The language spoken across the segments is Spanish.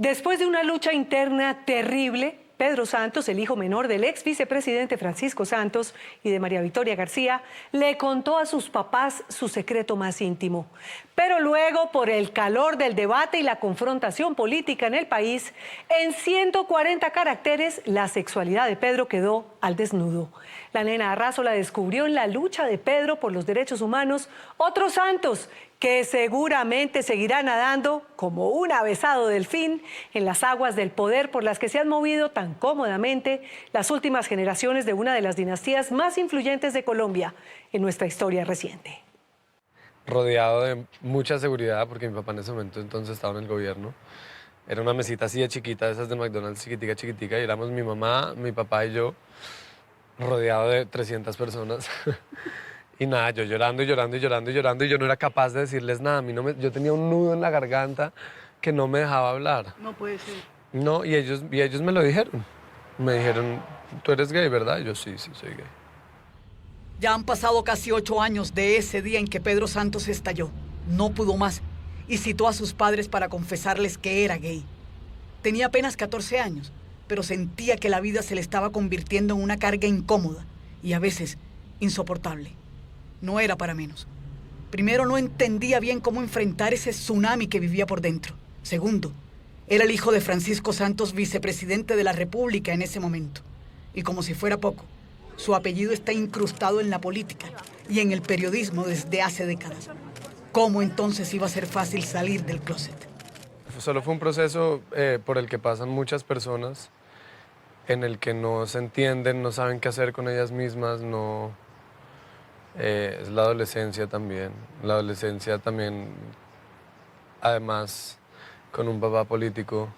Después de una lucha interna terrible, Pedro Santos, el hijo menor del ex vicepresidente Francisco Santos y de María Victoria García, le contó a sus papás su secreto más íntimo. Pero luego, por el calor del debate y la confrontación política en el país, en 140 caracteres, la sexualidad de Pedro quedó al desnudo. La nena Arrasola descubrió en la lucha de Pedro por los derechos humanos otros santos que seguramente seguirá nadando como un avezado delfín en las aguas del poder por las que se han movido tan cómodamente las últimas generaciones de una de las dinastías más influyentes de Colombia en nuestra historia reciente. Rodeado de mucha seguridad, porque mi papá en ese momento entonces estaba en el gobierno. Era una mesita así de chiquita, esas de McDonald's, chiquitica, chiquitica, y éramos mi mamá, mi papá y yo, rodeado de 300 personas. Y nada, yo llorando y llorando y llorando y llorando, y yo no era capaz de decirles nada. A mí yo tenía un nudo en la garganta que no me dejaba hablar. No puede ser. No, y ellos me lo dijeron. Me dijeron, ¿tú eres gay, verdad? Y yo, sí, soy gay. Ya han pasado casi 8 años de ese día en que Pedro Santos estalló. No pudo más y citó a sus padres para confesarles que era gay. Tenía apenas 14 años, pero sentía que la vida se le estaba convirtiendo en una carga incómoda y a veces insoportable. No era para menos. Primero, no entendía bien cómo enfrentar ese tsunami que vivía por dentro. Segundo, era el hijo de Francisco Santos, vicepresidente de la República en ese momento. Y como si fuera poco, su apellido está incrustado en la política y en el periodismo desde hace décadas. ¿Cómo entonces iba a ser fácil salir del closet? Solo fue un proceso por el que pasan muchas personas, en el que no se entienden, no saben qué hacer con ellas mismas, no... es la adolescencia también. La adolescencia también, además, con un papá político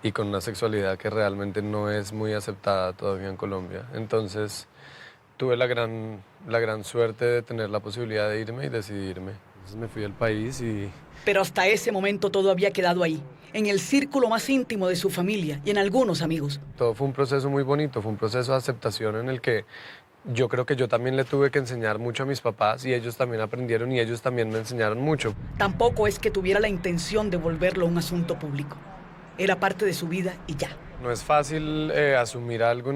y con una sexualidad que realmente no es muy aceptada todavía en Colombia. Entonces, tuve la gran suerte de tener la posibilidad de irme y decidirme. Entonces me fui del país y... Pero hasta ese momento todo había quedado ahí, en el círculo más íntimo de su familia y en algunos amigos. Todo fue un proceso muy bonito, fue un proceso de aceptación en el que yo creo que yo también le tuve que enseñar mucho a mis papás y ellos también aprendieron y ellos también me enseñaron mucho. Tampoco es que tuviera la intención de volverlo un asunto público. Era parte de su vida y ya. No es fácil asumir algo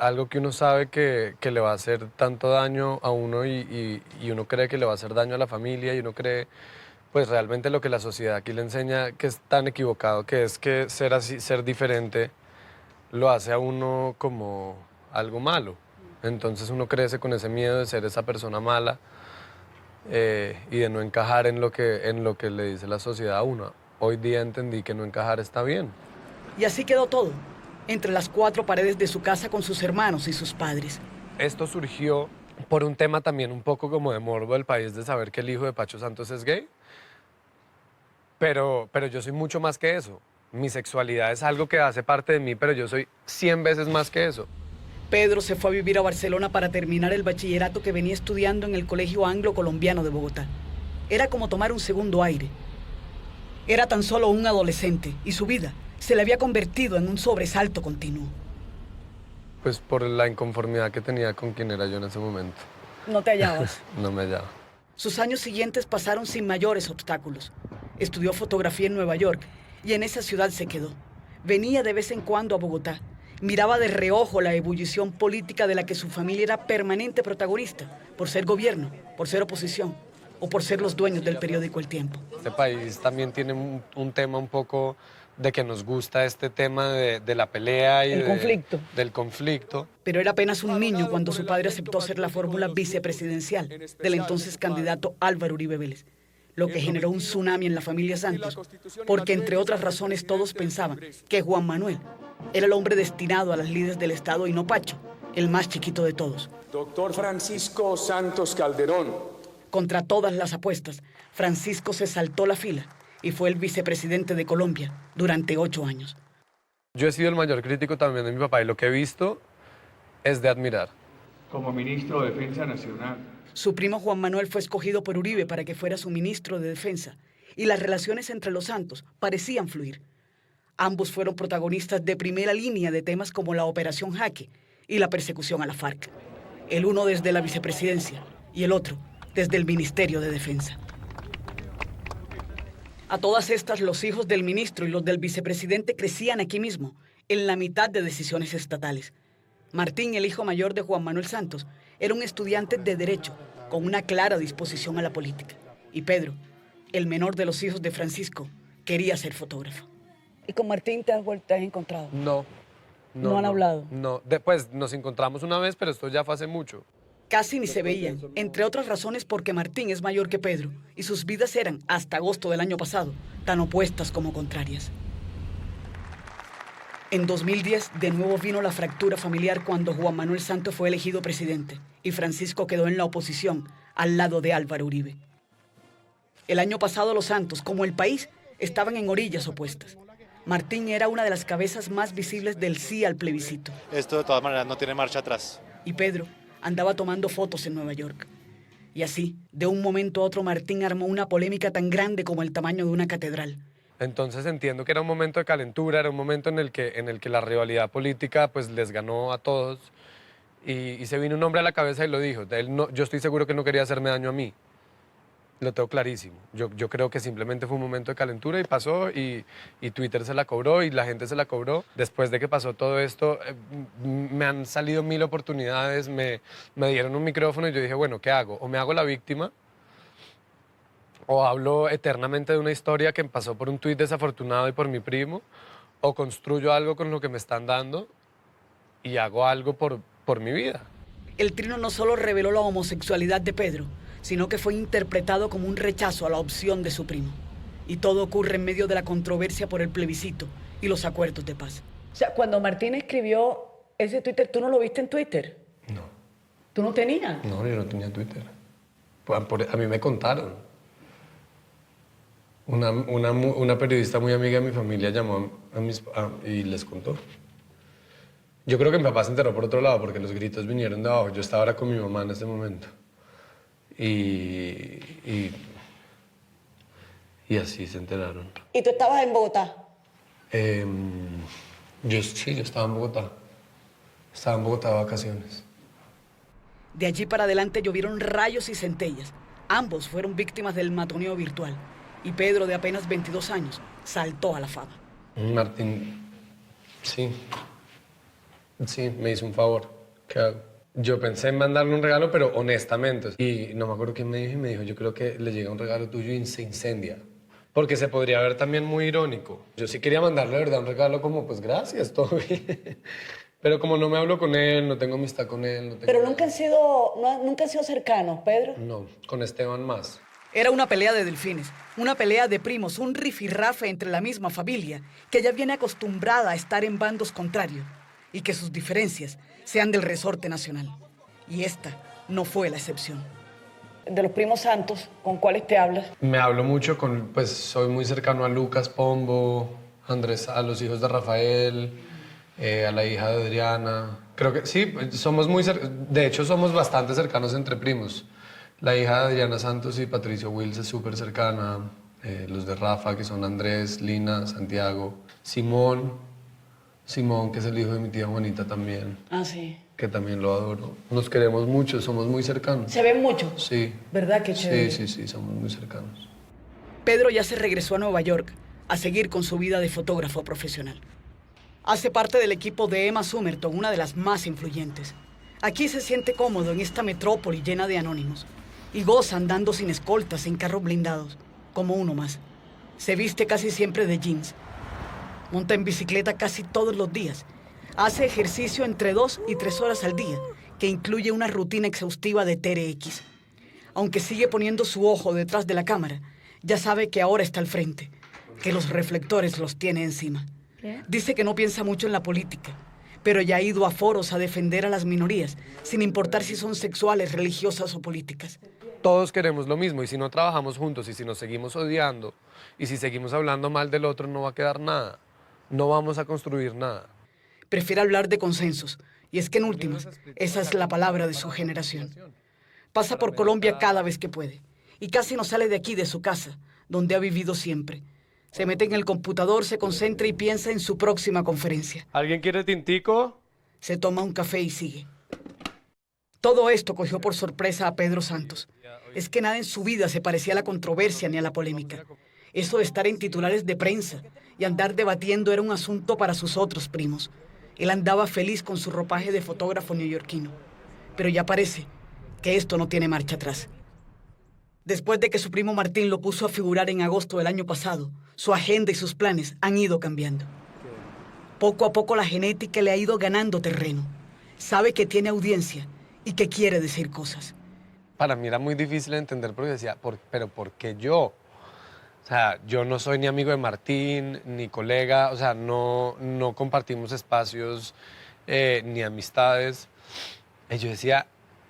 algo que uno sabe que le va a hacer tanto daño a uno y uno cree que le va a hacer daño a la familia y uno cree pues realmente lo que la sociedad aquí le enseña que es tan equivocado, que es que ser así, ser diferente lo hace a uno como algo malo. Entonces uno crece con ese miedo de ser esa persona mala y de no encajar en lo que le dice la sociedad a uno. Hoy día entendí que no encajar está bien. Y así quedó todo, entre las 4 paredes de su casa con sus hermanos y sus padres. Esto surgió por un tema también un poco como de morbo del país, de saber que el hijo de Pacho Santos es gay. Pero yo soy mucho más que eso. Mi sexualidad es algo que hace parte de mí, pero yo soy 100 veces más que eso. Pedro se fue a vivir a Barcelona para terminar el bachillerato que venía estudiando en el Colegio Anglo-Colombiano de Bogotá. Era como tomar un segundo aire. Era tan solo un adolescente y su vida se le había convertido en un sobresalto continuo. Pues por la inconformidad que tenía con quien era yo en ese momento. ¿No te hallabas? No me hallaba. Sus años siguientes pasaron sin mayores obstáculos. Estudió fotografía en Nueva York y en esa ciudad se quedó. Venía de vez en cuando a Bogotá. Miraba de reojo la ebullición política de la que su familia era permanente protagonista, por ser gobierno, por ser oposición o por ser los dueños del periódico El Tiempo. Este país también tiene un tema un poco de que nos gusta este tema de la pelea y del conflicto. Pero era apenas un niño cuando su padre aceptó ser la fórmula vicepresidencial del entonces candidato Álvaro Uribe Vélez, lo que generó un tsunami en la familia Santos, porque entre otras razones todos pensaban que Juan Manuel era el hombre destinado a las lides del Estado y no Pacho, el más chiquito de todos. Doctor Francisco Santos Calderón. Contra todas las apuestas, Francisco se saltó la fila y fue el vicepresidente de Colombia durante 8 años. Yo he sido el mayor crítico también de mi papá y lo que he visto es de admirar. Como ministro de Defensa Nacional. Su primo Juan Manuel fue escogido por Uribe para que fuera su ministro de Defensa y las relaciones entre los Santos parecían fluir. Ambos fueron protagonistas de primera línea de temas como la Operación Jaque y la persecución a la FARC. El uno desde la vicepresidencia y el otro desde el Ministerio de Defensa. A todas estas, los hijos del ministro y los del vicepresidente crecían aquí mismo, en la mitad de decisiones estatales. Martín, el hijo mayor de Juan Manuel Santos, era un estudiante de Derecho, con una clara disposición a la política. Y Pedro, el menor de los hijos de Francisco, quería ser fotógrafo. ¿Y con Martín te has encontrado? No. ¿No han hablado? No, después nos encontramos una vez, pero esto ya fue hace mucho. Casi ni se veían, entre otras razones porque Martín es mayor que Pedro y sus vidas eran, hasta agosto del año pasado, tan opuestas como contrarias. En 2010, de nuevo vino la fractura familiar cuando Juan Manuel Santos fue elegido presidente y Francisco quedó en la oposición, al lado de Álvaro Uribe. El año pasado los Santos, como el país, estaban en orillas opuestas. Martín era una de las cabezas más visibles del sí al plebiscito. Esto de todas maneras no tiene marcha atrás. Y Pedro andaba tomando fotos en Nueva York. Y así, de un momento a otro, Martín armó una polémica tan grande como el tamaño de una catedral. Entonces entiendo que era un momento de calentura, era un momento en el que la rivalidad política pues les ganó a todos y se vino un hombre a la cabeza y lo dijo. Yo estoy seguro que no quería hacerme daño a mí. Lo tengo clarísimo. Yo creo que simplemente fue un momento de calentura y pasó y Twitter se la cobró y la gente se la cobró. Después de que pasó todo esto, me han salido 1000 oportunidades, me dieron un micrófono y yo dije, bueno, ¿qué hago? O me hago la víctima o hablo eternamente de una historia que pasó por un tuit desafortunado y por mi primo, o construyo algo con lo que me están dando y hago algo por mi vida. El trino no solo reveló la homosexualidad de Pedro, sino que fue interpretado como un rechazo a la opción de su primo. Y todo ocurre en medio de la controversia por el plebiscito y los acuerdos de paz. O sea, cuando Martín escribió ese Twitter, ¿tú no lo viste en Twitter? No. ¿Tú no tenías? No, yo no tenía Twitter. A mí me contaron. Una periodista muy amiga de mi familia llamó y les contó. Yo creo que mi papá se enteró por otro lado porque los gritos vinieron de abajo. Yo estaba ahora con mi mamá en ese momento. Y así se enteraron. ¿Y tú estabas en Bogotá? Yo estaba en Bogotá. Estaba en Bogotá de vacaciones. De allí para adelante llovieron rayos y centellas. Ambos fueron víctimas del matoneo virtual. Y Pedro, de apenas 22 años, saltó a la fama. Martín, sí, me hizo un favor. ¿Qué hago? Yo pensé en mandarle un regalo, pero honestamente. Y no me acuerdo quién me dijo y me dijo, yo creo que le llega un regalo tuyo y se incendia. Porque se podría ver también muy irónico. Yo sí quería mandarle de verdad un regalo como, pues gracias, todo bien. Pero como no me hablo con él, no tengo amistad con él. No tengo Pero nunca han sido cercanos, Pedro. No, con Esteban más. Era una pelea de delfines, una pelea de primos, un rifirrafe entre la misma familia, que ya viene acostumbrada a estar en bandos contrarios y que sus diferencias sean del resorte nacional. Y esta no fue la excepción. De los primos Santos, ¿con cuáles te hablas? Me hablo mucho pues soy muy cercano a Lucas Pombo, Andrés, a los hijos de Rafael, a la hija de Adriana. Creo que sí, somos de hecho somos bastante cercanos entre primos. La hija de Adriana Santos y Patricio Wills es súper cercana. Los de Rafa, que son Andrés, Lina, Santiago, Simón, que es el hijo de mi tía Juanita también. Ah, sí. Que también lo adoro. Nos queremos mucho, somos muy cercanos. ¿Se ven mucho? Sí. ¿Verdad que chévere? Sí, somos muy cercanos. Pedro ya se regresó a Nueva York a seguir con su vida de fotógrafo profesional. Hace parte del equipo de Emma Summerton, una de las más influyentes. Aquí se siente cómodo en esta metrópoli llena de anónimos y goza andando sin escoltas en carros blindados, como uno más. Se viste casi siempre de jeans. Monta en bicicleta casi todos los días. Hace ejercicio entre 2 y 3 horas al día, que incluye una rutina exhaustiva de TRX. Aunque sigue poniendo su ojo detrás de la cámara, ya sabe que ahora está al frente, que los reflectores los tiene encima. Dice que no piensa mucho en la política, pero ya ha ido a foros a defender a las minorías, sin importar si son sexuales, religiosas o políticas. Todos queremos lo mismo y si no trabajamos juntos y si nos seguimos odiando y si seguimos hablando mal del otro no va a quedar nada. No vamos a construir nada. Prefiere hablar de consensos y es que en últimas esa es la palabra de su generación. Pasa por Colombia cada vez que puede y casi no sale de aquí, de su casa, donde ha vivido siempre. Se mete en el computador, se concentra y piensa en su próxima conferencia. ¿Alguien quiere tintico? Se toma un café y sigue. Todo esto cogió por sorpresa a Pedro Santos. Es que nada en su vida se parecía a la controversia ni a la polémica. Eso de estar en titulares de prensa y andar debatiendo era un asunto para sus otros primos. Él andaba feliz con su ropaje de fotógrafo neoyorquino. Pero ya parece que esto no tiene marcha atrás. Después de que su primo Martín lo puso a figurar en agosto del año pasado, su agenda y sus planes han ido cambiando. Poco a poco la genética le ha ido ganando terreno. Sabe que tiene audiencia y que quiere decir cosas. Para mí era muy difícil de entender porque decía, ¿pero por qué yo? O sea, yo no soy ni amigo de Martín, ni colega, o sea, no compartimos espacios ni amistades. Y yo decía,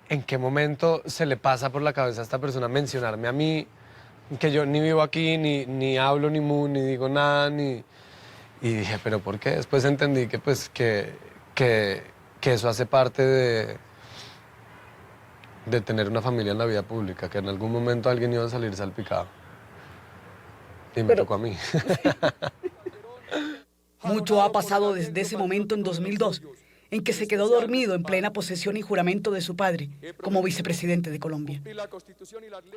¿en qué momento se le pasa por la cabeza a esta persona mencionarme a mí, que yo ni vivo aquí, ni hablo, ni digo nada, Y dije, ¿pero por qué? Después entendí que, pues, que eso hace parte de tener una familia en la vida pública, que en algún momento alguien iba a salir salpicado. Y me tocó a mí. Mucho ha pasado desde ese momento en 2002, en que se quedó dormido en plena posesión y juramento de su padre como vicepresidente de Colombia.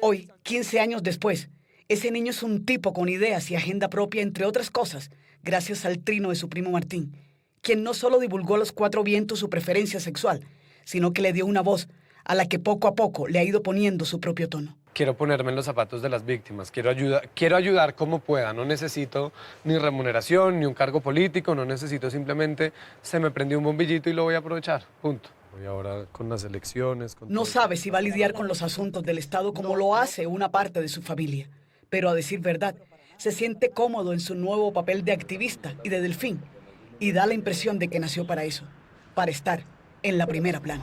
Hoy, 15 años después, ese niño es un tipo con ideas y agenda propia, entre otras cosas, gracias al trino de su primo Martín, quien no solo divulgó a los cuatro vientos su preferencia sexual, sino que le dio una voz a la que poco a poco le ha ido poniendo su propio tono. Quiero ponerme en los zapatos de las víctimas, quiero ayudar como pueda, no necesito ni remuneración, ni un cargo político, no necesito, simplemente se me prendió un bombillito y lo voy a aprovechar, punto. Voy ahora con las elecciones. No sabe si va a lidiar con los asuntos del Estado como lo hace una parte de su familia, pero a decir verdad, se siente cómodo en su nuevo papel de activista y de delfín, y da la impresión de que nació para eso, para estar en la primera plana.